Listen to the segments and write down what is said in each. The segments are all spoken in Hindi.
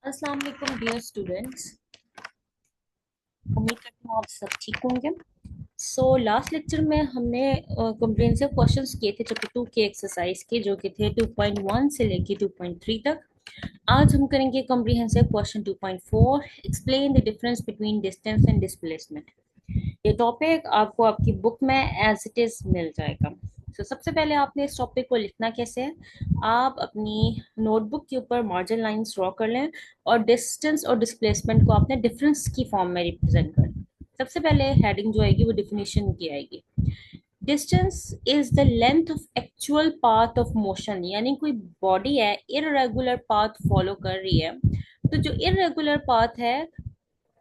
अस्सलाम वालेकुम डियर स्टूडेंट्स। उम्मीद करती हूँ आप सब ठीक होंगे। लास्ट लेक्चर में हमने कॉम्प्रिहेंसिव क्वेश्चंस किए थे चैप्टर 2 के एक्सरसाइज के, जो कि थे 2.1 से लेके 2.3 तक। आज हम करेंगे comprehensive question 2.4, explain the difference between distance and displacement. ये टॉपिक आपको आपकी बुक में एज इट इज मिल जाएगा। सबसे पहले आपने इस टॉपिक को लिखना कैसे है, आप अपनी नोटबुक के ऊपर मार्जिन लाइंस ड्रॉ कर लें और डिस्टेंस और डिस्प्लेसमेंट को आपने डिफरेंस की फॉर्म में रिप्रेजेंट कर लें। सबसे पहले हेडिंग जो आएगी वो डिफिनेशन की आएगी। Distance is the length of actual path of motion, यानी कोई बॉडी है इररेगुलर पाथ फॉलो कर रही है, तो जो इररेगुलर पाथ है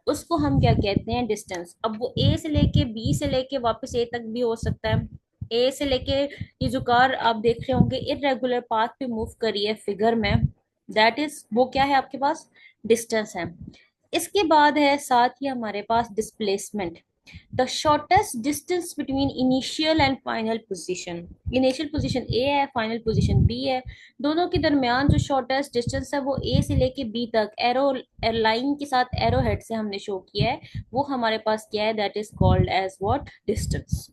उसको हम क्या कहते हैं, डिस्टेंस। अब वो ए से लेके बी से लेके वापस ए तक भी हो सकता है। ए से लेके ये जो कार आप देख रहे होंगे इरेगुलर पाथ पे मूव करी है फिगर में, दैट इज वो क्या है आपके पास, डिस्टेंस है। इसके बाद है साथ ही हमारे पास displacement, the shortest distance between initial and final position. Initial position A है, फाइनल पोजीशन बी है, दोनों के दरमियान जो शॉर्टेस्ट डिस्टेंस है वो ए से लेके बी तक एरो लाइन के साथ एरो हेड से हमने शो किया है, वो हमारे पास क्या है, that is called as what, distance.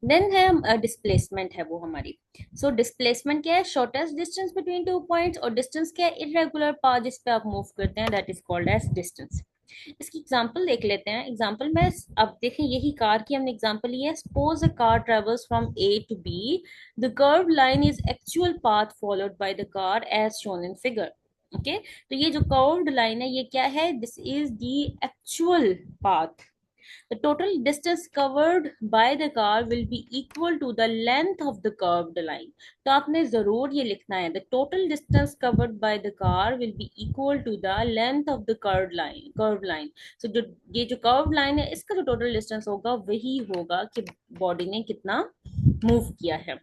Then है डिस्प्लेसमेंट है वो हमारी। डिस्प्लेसमेंट क्या है, shortest distance between two points, और डिस्टेंस क्या है, इरेगुलर पाथ जिस पे आप मूव करते हैं, that is called as distance. इसकी एग्जांपल देख लेते हैं। एग्जांपल में अब देखें, यही कार की हमने एग्जांपल ली है। Suppose a car travels from A to B, the curve line is actual path followed by the car as shown in figure. Okay, तो ये जो कर्व्ड लाइन है ये क्या है, this is the actual path. The total distance covered by the car will be equal to the length of the curved line. तो आपने जरूर ये लिखना है, the total distance covered by the car will be equal to the length of the curved line. Curved line. So जो ये जो curved line है इसका जो total distance होगा वही होगा कि बॉडी ने कितना मूव किया है।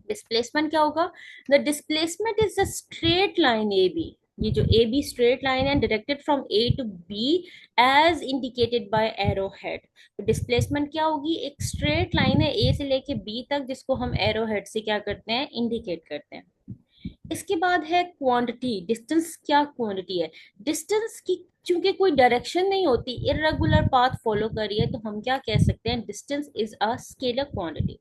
डिस्प्लेसमेंट क्या होगा, the displacement is a straight line A B. ये जो ए बी स्ट्रेट लाइन है directed from A to B as indicated by arrow head. तो डिस्प्लेसमेंट क्या होगी, एक स्ट्रेट लाइन है ए से लेके बी तक जिसको हम एरो हेड से क्या करते हैं, इंडिकेट करते हैं। इसके बाद है क्वांटिटी, डिस्टेंस क्या क्वांटिटी है, डिस्टेंस की चूंकि कोई डायरेक्शन नहीं होती, इरेगुलर पाथ फॉलो कर रही है, तो हम क्या कह सकते हैं, distance is a scalar quantity.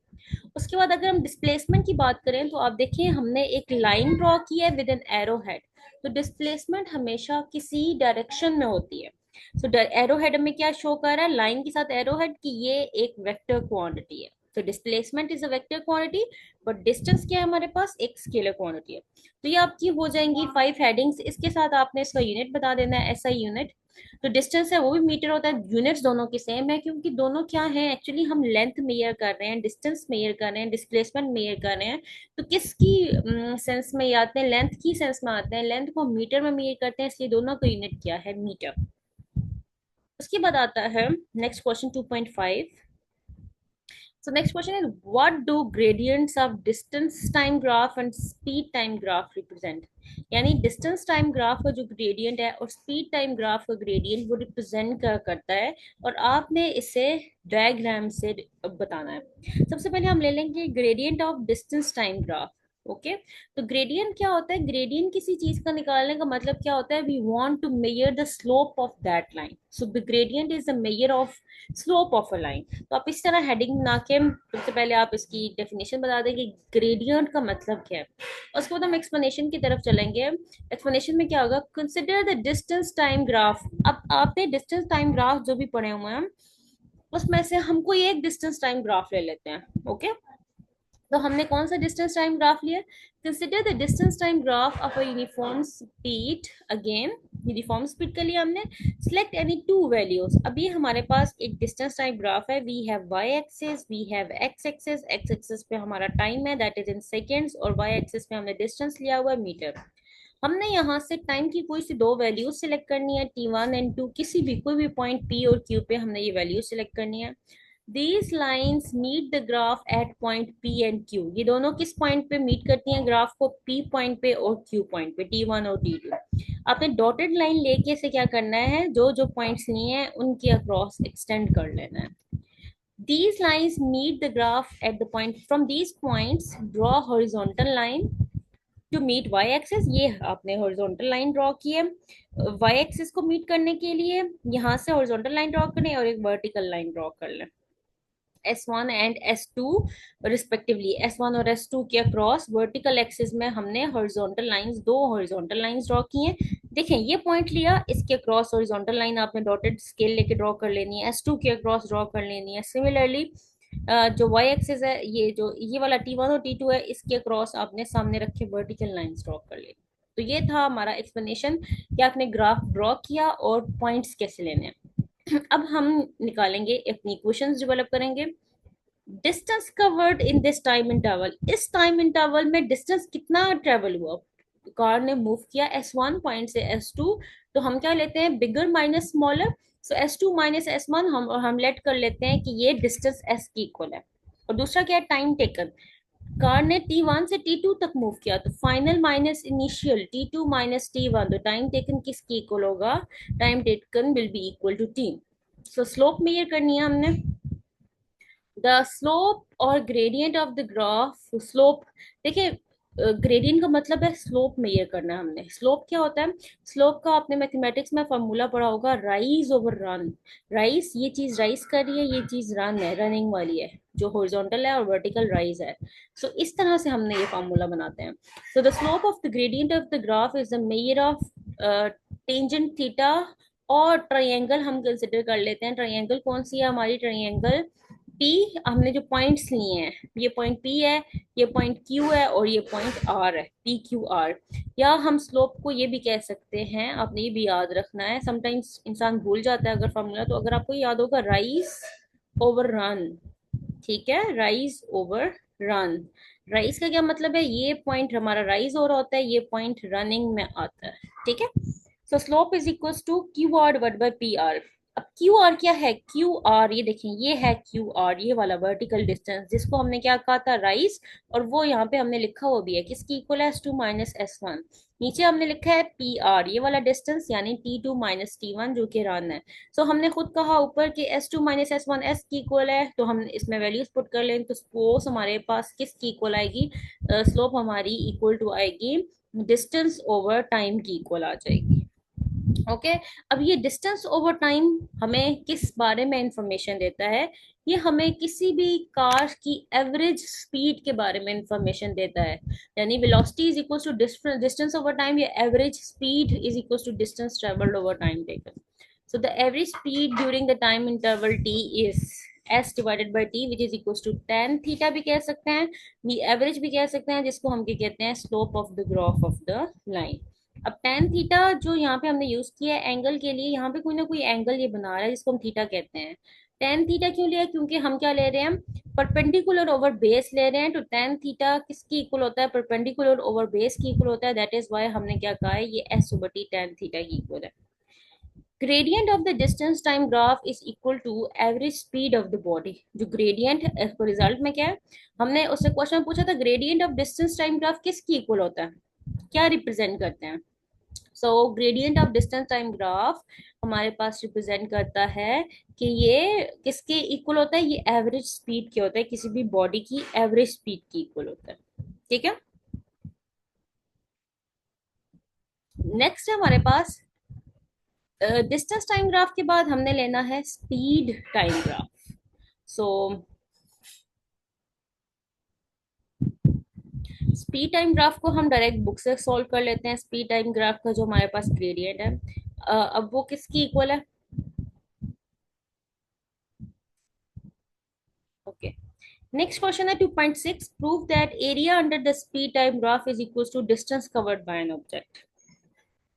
उसके बाद अगर हम डिस्प्लेसमेंट की बात करें तो आप देखिए हमने एक लाइन ड्रॉ की है विद एन एरो हेड, तो डिस्प्लेसमेंट हमेशा किसी डायरेक्शन में होती है। एरो हेड में क्या शो कर रहा है, लाइन के साथ एरो हेड की ये एक वेक्टर क्वांटिटी है। तो displacement is a vector quantity, but distance क्या है हमारे पास, एक स्केलर क्वांटिटी है। तो ये आपकी हो जाएंगी 5 हेडिंग्स। इसके साथ आपने इसका यूनिट बता देना है, एसआई यूनिट। तो डिस्टेंस है वो भी मीटर होता है, यूनिट्स दोनों की सेम है, क्योंकि दोनों क्या है, एक्चुअली हम लेंथ मेजर कर रहे हैं, डिस्टेंस मेजर कर रहे हैं, डिस्प्लेसमेंट मेजर कर रहे हैं। तो किसकी सेंस में ये आते हैं, लेंथ की सेंस में आते हैं, लेंथ को मीटर में मेजर करते हैं, इसलिए दोनों का यूनिट क्या है, मीटर। उसके बाद आता है next question 2.5। So next question is, what do gradients of distance time graph and speed time graph represent? यानी distance time graph का जो gradient है और speed time graph का gradient वो represent करता है, और आपने इसे diagram से बताना है। सबसे पहले हम ले लेंगे gradient of distance time graph। Okay तो ग्रेडियंट क्या होता है, ग्रेडियंट किसी चीज का निकालने का मतलब क्या होता है, we want to measure the slope of that line, so the gradient is the measure of slope of a line. तो आप इस तरह हेडिंग बना के सबसे पहले आप इसकी डेफिनेशन बता दें कि ग्रेडियंट का मतलब क्या है। उसके बाद हम एक्सप्लेनेशन की तरफ चलेंगे। एक्सप्लेनेशन में क्या होगा, consider the distance time graph. अब आपने डिस्टेंस टाइम ग्राफ जो भी पढ़े हुए हैं उसमें से हम कोई एक डिस्टेंस टाइम ग्राफ ले लेते हैं। ओके तो हमने कौन सा डिस्टेंस टाइम ग्राफ लिया, consider the distance time graph of a uniform speed. Again uniform speed के लिए हमने सिलेक्ट एनी टू वैल्यूज। अभी हमारे पास एक डिस्टेंस टाइम ग्राफ है, we have Y axis, we have X axis. X axis पे हमारा टाइम है दैट इज इन सेकेंड्स, और वाई एक्सिस पे हमने डिस्टेंस लिया हुआ है मीटर। हमने यहाँ से टाइम की कोई सी दो वैल्यूज सिलेक्ट करनी है, T1 एंड 2, किसी भी कोई भी पॉइंट P और Q पे हमने ये वैल्यू सिलेक्ट करनी है। These lines meet the graph at point P and Q। ये दोनों किस पॉइंट पे मीट करती हैं ग्राफ को, P पॉइंट पे और Q पॉइंट पे, T1 और T2। आपने डॉटेड लाइन लेके से क्या करना है, जो जो पॉइंट्स लिए हैं उनके अक्रॉस एक्सटेंड कर लेना है। These lines meet the graph at the point, from these points draw horizontal line to meet Y axis, ये आपने हॉरिजॉन्टल लाइन ड्रॉ की है। वाई एक्सिस को मीट करने के लिए यहाँ से हॉरिजॉन्टल लाइन ड्रॉ करें और एक वर्टिकल लाइन ड्रॉ कर लें, S1 and S2 respectively. S1 और S2 के अक्रॉस वर्टिकल एक्सिस में हमने हॉरिजॉन्टल लाइंस, दो हॉरिजॉन्टल लाइंस ड्रॉ की हैं। देखें ये पॉइंट लिया, इसके अक्रॉस हॉरिजॉन्टल लाइन आपने डॉटेड स्केल लेके ड्रॉ कर लेनी है, S2 के अक्रॉस ड्रॉ कर लेनी है। सिमिलरली जो y एक्सिस है, ये जो ये वाला T1 और T2 है, इसके अक्रॉस आपने सामने रखे वर्टिकल लाइंस ड्रॉ कर लेनी। तो ये था हमारा एक्सप्लेनेशन कि आपने ग्राफ ड्रॉ किया और पॉइंट्स कैसे लेने हैं। अब हम निकालेंगे अपनी इक्वेशंस डेवलप करेंगे। Distance covered in this time interval, इस टाइम इंटरवल में डिस्टेंस कितना ट्रेवल हुआ, कार ने मूव किया S1 पॉइंट से S2, तो हम क्या लेते हैं, बिगर माइनस स्मॉलर। सो S2 माइनस S1 हम लेट कर लेते हैं कि ये डिस्टेंस S की इक्वल है। और दूसरा क्या है, टाइम टेकन, कार ने T1 से T2 तक मूव किया, तो final minus initial T2 minus T1, तो टाइम टेकन किसकी इक्वल होगा, time taken will be equal to T। So slope measure करनी है हमने, द स्लोप और gradient of the graph. Slope, देखिए ग्रेडियंट का मतलब है स्लोप मेजर करना है हमने। स्लोप क्या होता है, स्लोप का आपने मैथमेटिक्स में फॉर्मूला पढ़ा होगा, राइज ओवर रन। राइज, ये चीज राइज कर रही है, ये चीज रन है, रनिंग वाली है, जो हॉरिजॉन्टल है और वर्टिकल राइज है। सो इस तरह से हमने ये फॉर्मूला बनाते हैं। So the slope of the gradient of the graph is the measure of tangent theta, और ट्रायंगल हम कंसिडर कर लेते हैं। ट्रायंगल कौन सी है हमारी, ट्रायंगल पी। हमने जो पॉइंट्स लिए हैं, ये पॉइंट पी है, ये पॉइंट क्यू है और ये पॉइंट आर है, पी क्यू आर। या हम स्लोप को ये भी कह सकते हैं, आपने ये भी याद रखना है, समटाइम्स इंसान भूल जाता है अगर फॉर्मूला, तो अगर आपको याद होगा, राइज ओवर रन। ठीक है, राइज ओवर रन। राइज का क्या मतलब है, ये पॉइंट हमारा राइज हो रहा होता है, ये पॉइंट रनिंग में आता है। ठीक है, so slope is equal to Q R divide by P R. अब क्यू आर क्या है, क्यू आर ये देखें, ये है क्यू आर, ये वाला वर्टिकल डिस्टेंस जिसको हमने क्या कहा था, राइज, और वो यहाँ पे हमने लिखा हुआ भी है किसकी इक्वल है, S2 माइनस S1। नीचे हमने लिखा है पी आर, ये वाला डिस्टेंस यानी T2 माइनस T1 जो कि रन है। सो हमने खुद कहा ऊपर कि S2 माइनस S1 S की इक्वल है, तो हम इसमें वैल्यूज पुट कर लें, तो सपोज हमारे पास किसकी इक्वल आएगी, स्लोप हमारी इक्वल टू आएगी डिस्टेंस ओवर टाइम की इक्वल आ जाएगी। ओके, अब ये डिस्टेंस ओवर टाइम हमें किस बारे में इंफॉर्मेशन देता है, ये हमें किसी भी कार की एवरेज स्पीड के बारे में इंफॉर्मेशन देता है। यानी velocity is equal to distance over time, या average speed is equal to distance travelled over time taken. So the average speed during the time interval t is s divided by t, which is equal to tan theta भी कह सकते हैं, एवरेज भी कह सकते हैं, जिसको हम क्या कहते हैं, slope of the graph of the line. अब टेन थीटा जो यहाँ पे हमने यूज किया है एंगल के लिए, यहाँ पे कोई ना कोई एंगल ये बना रहा है जिसको हम थीटा कहते हैं। टेन थीटा क्यों लिया, क्योंकि हम क्या ले रहे हैं, परपेंडिकुलर ओवर बेस ले रहे हैं, तो टेन थीटा किसकी इक्वल होता है, परपेंडिकुलर ओवर बेस की इक्वल होता है। दैट इज वाई हमने क्या कहा है, ये S over T ten theta की इक्वल है। Gradient of the distance time graph is equal to average speed of the body. जो ग्रेडियंट रिजल्ट में क्या है, हमने उससे क्वेश्चन पूछा था, gradient of distance time graph किसकी इक्वल होता है, क्या रिप्रेजेंट करते हैं। So gradient of distance time graph हमारे पास रिप्रेजेंट करता है कि ये किसके इक्वल होता है, ये एवरेज स्पीड के होता है, किसी भी बॉडी की एवरेज स्पीड की इक्वल होता है। ठीक है, नेक्स्ट है हमारे पास डिस्टेंस टाइम ग्राफ के बाद हमने लेना है speed time graph. So speed time graph को हम डायरेक्ट बुक से सॉल्व कर लेते हैं। स्पीड टाइम ग्राफ का जो हमारे पास ग्रेडियंट है, अब वो किसकी इक्वल है, ओके। नेक्स्ट क्वेश्चन है 2.6, prove that area under the speed time graph is equal to distance covered by an object.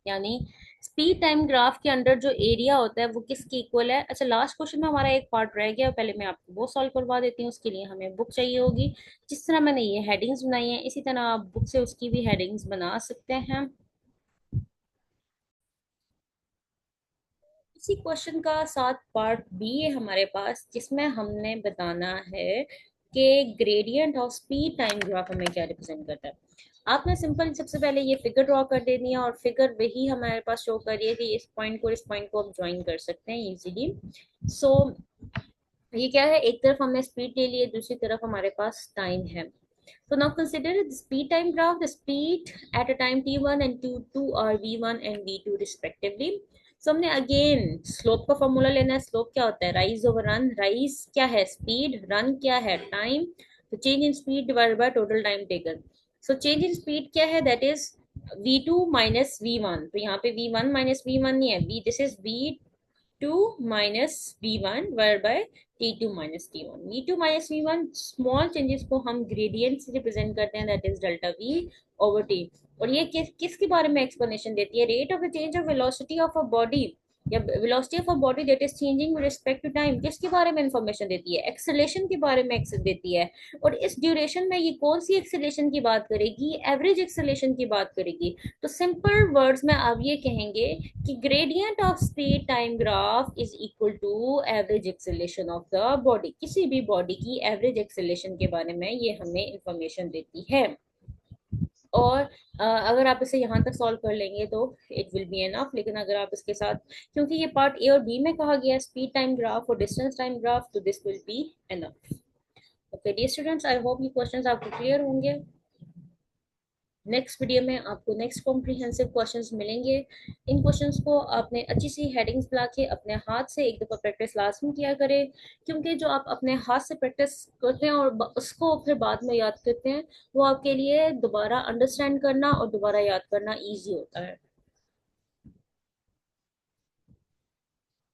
यानी स्पीड टाइम ग्राफ के अंडर जो एरिया होता है वो किसकी इक्वल है। अच्छा, लास्ट क्वेश्चन में हमारा एक पार्ट रह गया, पहले मैं आपको वो सॉल्व करवा देती हूँ। उसके लिए हमें बुक चाहिए होगी, जिस तरह मैंने ये हेडिंग्स बनाई हैं इसी तरह आप बुक से उसकी भी हेडिंग्स बना सकते हैं। इसी क्वेश्चन का साथ पार्ट बी है हमारे पास, जिसमें हमने बताना है कि gradient of speed time graph हमें क्या रिप्रेजेंट करता है। आपने सिंपल सबसे पहले ये फिगर ड्रॉ कर देनी है, और फिगर वही हमारे पास शो कर रही है कि इस पॉइंट को हम ज्वाइन कर सकते हैं इजीली। सो ये क्या है, एक तरफ हमने स्पीड ले ली है, दूसरी तरफ हमारे पास टाइम है। So now consider the speed time graph. The speed at a time t1 and t2 are v1 and v2 respectively. So हमने अगेन स्लोप का फॉर्मूला लेना है. स्लोप क्या होता है? Rise over run. राइज क्या है? स्पीड. रन क्या है? टाइम. तो change in speed divided by total time taken. So change in speed क्या है? That is v2 minus v1. तो यहाँ पे v1 माइनस v1 नहीं है. This is v2 minus v1 whereby t2 minus t1. v2 minus v1 small changes को हम ग्रेडियंट से रिप्रेजेंट करते हैं, that is delta v over t. और ये किसके बारे में एक्सप्लेनेशन देती है? Rate of the change of velocity of a body या velocity of a body that is changing with respect to time. किसके बारे में इंफॉर्मेशन देती है? एक्सेलेरेशन के बारे में देती है. और इस ड्यूरेशन में ये कौन सी एक्सेलेरेशन की बात करेगी? एवरेज एक्सेलेरेशन की बात करेगी. तो सिंपल वर्ड्स में आप ये कहेंगे कि gradient of speed time graph is equal to average acceleration of the body. किसी भी बॉडी की एवरेज एक्सेलेरेशन के बारे में ये हमें इंफॉर्मेशन देती है. और अगर आप इसे यहाँ तक सॉल्व कर लेंगे तो इट विल बी एनफ. लेकिन अगर आप इसके साथ, क्योंकि ये पार्ट ए और बी में कहा गया है स्पीड टाइम ग्राफ और डिस्टेंस टाइम ग्राफ, तो this will be enough. Okay dear students, I hope ये क्वेश्चंस आपको क्लियर होंगे. नेक्स्ट वीडियो में आपको नेक्स्ट कॉम्प्रिहेंसिव क्वेश्चंस मिलेंगे. इन क्वेश्चंस को आपने अच्छी सी हेडिंग्स ला के अपने हाथ से एक दफ़ा प्रैक्टिस लाजमी किया करें, क्योंकि जो आप अपने हाथ से प्रैक्टिस करते हैं और उसको फिर बाद में याद करते हैं, वो आपके लिए दोबारा अंडरस्टैंड करना और दोबारा याद करना ईजी होता है.